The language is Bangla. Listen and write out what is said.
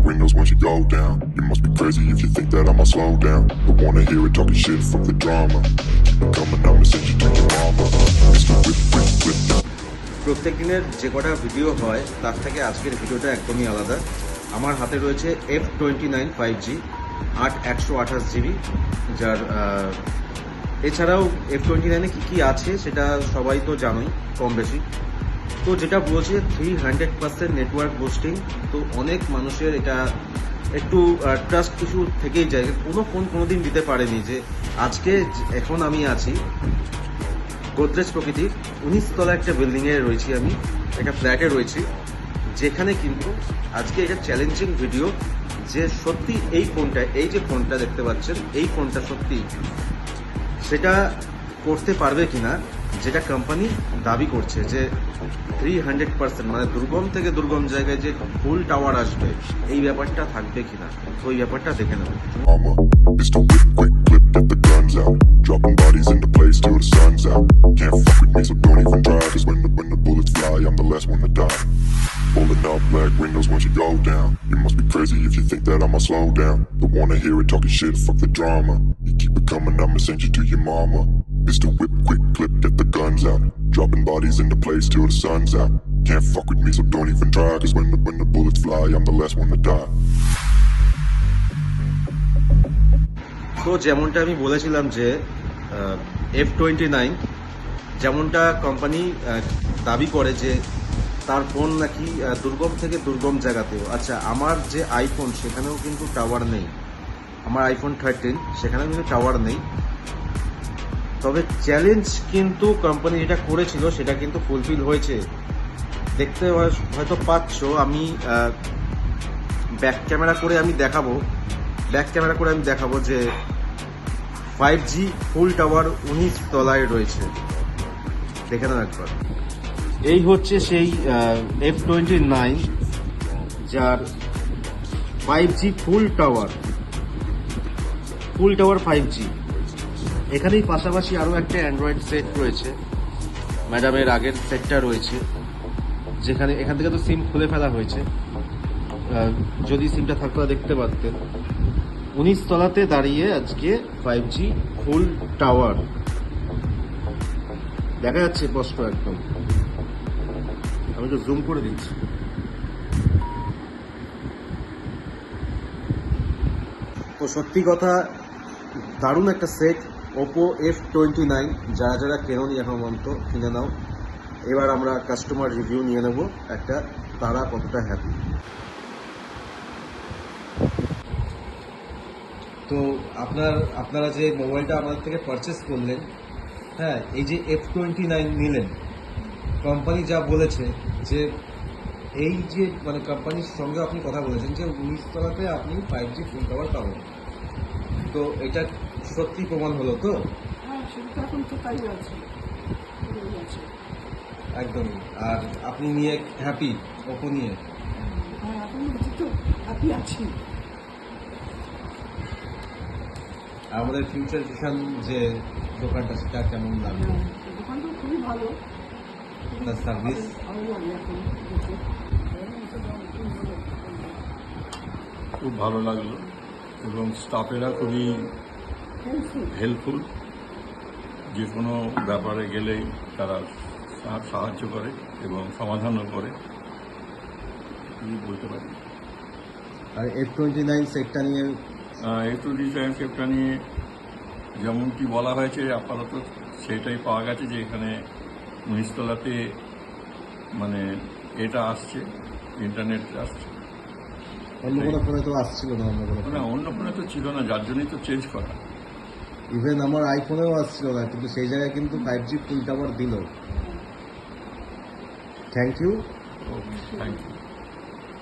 windows once you go down. You must be crazy if you think that I'ma slow down. Don't wanna hear it talking shit, fuck the drama. Keep it coming, I'ma send you to your mama. Mr. Whip, whip, whip. প্রত্যেক দিনের যে কটা ভিডিও হয় তার থেকে আজকের ভিডিওটা একদমই আলাদা। আমার হাতে রয়েছে F29 5G 8/128GB, যার এছাড়াও F29 কী কী আছে সেটা সবাই তো জানোই কম বেশি। তো যেটা বলছে 300% নেটওয়ার্ক বুস্টিং, তো অনেক মানুষের এটা একটু ট্রাস্ট ইস্যু থেকেই যায়। কোনো ফোন কোনোদিন দিতে পারেনি যে আজকে এখন আমি আছি গোদরেজ প্রকৃতির 19 তলা একটা বিল্ডিংয়ে রয়েছি, আমি একটা ফ্ল্যাটে রয়েছি, যেখানে কিন্তু আজকে এটা চ্যালেঞ্জিং ভিডিও যে সত্যি এই ফোনটা, এই যে ফোনটা দেখতে পাচ্ছেন, এই ফোনটা সত্যি সেটা করতে পারবে কিনা, যেটা কোম্পানি দাবি করছে যে 300% মানে দুর্গম থেকে দুর্গম জায়গায় যে ফুল টাওয়ার আসবে, এই ব্যাপারটা থাকবে কিনা, তো এই ব্যাপারটা দেখে নেব। Mr. Whip, quick clip, get the guns out. Dropping bodies into place till the sun's out. Can't fuck with me, so don't even try. Cause when the bullets fly, I'm the last one to die. Pulling up black windows once you go down. You must be crazy if you think that I'ma slow down. Don't wanna hear it talking shit, fuck the drama. You keep it coming, I'ma send you to your mama. Mr. Whip, quick clip, get the guns out. Dropping bodies into place till the sun's out. Can't fuck with me, so don't even try. Cause when the bullets fly, I'm the last one to die. তো যেমনটা আমি বলেছিলাম যে F29 যেমনটা কোম্পানি দাবি করে যে তার ফোন নাকি দুর্গম থেকে দুর্গম জায়গাতেও, আচ্ছা আমার যে আইফোন সেখানেও কিন্তু টাওয়ার নেই, আমার iPhone 13 সেখানেও কিন্তু টাওয়ার নেই। তবে চ্যালেঞ্জ কিন্তু কোম্পানি যেটা করেছিল সেটা কিন্তু ফুলফিল হয়েছে, দেখতে হয়তো পাচ্ছ। আমি ব্যাক ক্যামেরা করে আমি দেখাবো যে 5G ফুল টাওয়ার 19 তলায় রয়েছে, দেখে নাও একবার। এই হচ্ছে সেই F29 যার 5G ফুল টাওয়ার 5G। এখানেই পাশাপাশি আরও একটা অ্যান্ড্রয়েড সেট রয়েছে, ম্যাডামের আগের সেটটা রয়েছে, যেখানে এখান থেকে তো সিম খুলে ফেলা হয়েছে, যদি সিমটা থাকতো দেখতে পারতেন। 19 তলাতে দাঁড়িয়ে আজকে 5G ফুল টাওয়ার দেখা যাচ্ছে স্পষ্ট একদম। আমি তো জুম করে দিচ্ছি। তো সত্যি কথা দারুণ একটা সেট Oppo F29, যারা যারা কেননি এখন পর্যন্ত কিনে নাও। এবার আমরা কাস্টমার রিভিউ নিয়ে নেব একটা, তারা কতটা হ্যাপি। তো আপনারা যে মোবাইলটা আমাদের থেকে পারচেস করলেন, হ্যাঁ, এই যে F29 নিলেন, কোম্পানি যা বলেছে যে এই যে মানে কোম্পানির সঙ্গে আপনি কথা বলেছেন যে 19 তলাতে আপনি 5G ফুল টাওয়ার পাবেন, তো এটা সত্যি প্রমাণ হলো তো? হ্যাঁ, সেটা এখন তো তাই আছে একদমই। আর আপনি নিয়ে হ্যাপি Oppo নিয়ে? হ্যাঁ, এখন তো হ্যাপি আছি। আমাদের ফিউচার ভিশন যে দোকানটা, সেটা কেমন লাগলো? দোকানটা খুবই ভালো, তার সার্ভিস ভালো লাগে এখন। খুব ভালো লাগলো এবং স্টাফেরা খুবই হেল্পফুল, যে কোনো ব্যাপারে গেলেই তারা সাহায্য করে এবং সমাধানও করে, বলতে পারি। আর F29 সেটটা নিয়ে F29 সেটটা নিয়ে যেমনটি বলা হয়েছে আপাতত সেটাই পাওয়া গেছে, যে এখানে 19 তলাতে মানে এটা আসছে, ইন্টারনেট আসছে। অন্য কোনো ফোনে তো আসছিল না, অন্য ফোনে তো ছিল না, যার জন্যই তো চেঞ্জ করা। ইভেন আমার আইফোনেও আসছিল না, কিন্তু সেই জায়গায় কিন্তু 5G ফুল টাওয়ার দিল। Thank you. Thank you.